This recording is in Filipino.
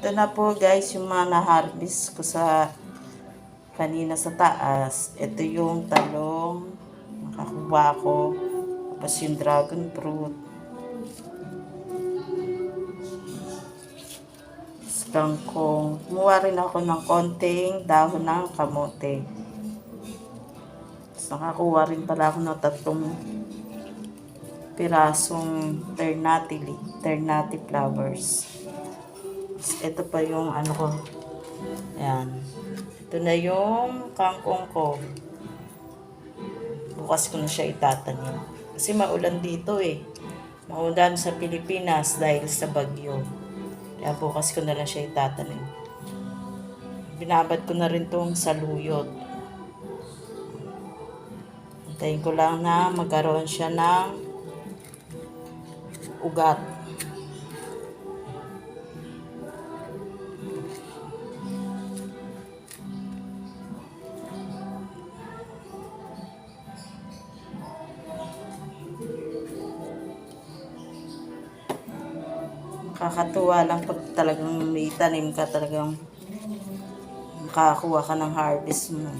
Ito na po guys yung mga na-harvest ko sa kanina sa taas. Ito yung talong nakakuha ko. Tapos yung dragon fruit. Kangkong. Kumuha rin ako ng konting dahon ng kamote. Tapos nakakuha rin pala ako ng 3 pirasong ternate flowers. Ito pa yung ano ko. Ayan. Ito na yung kangkong ko. Bukas ko na siya itatanim. Kasi maulan dito eh. Maulan sa Pilipinas dahil sa bagyo. Kaya bukas ko na lang siya itatanim. Binabad ko na rin tong saluyot. Hintayin ko lang na magkaroon siya ng ugat. Nakakatuwa lang pag talagang may tanim ka, talagang makakakuha ka ng harvest mo.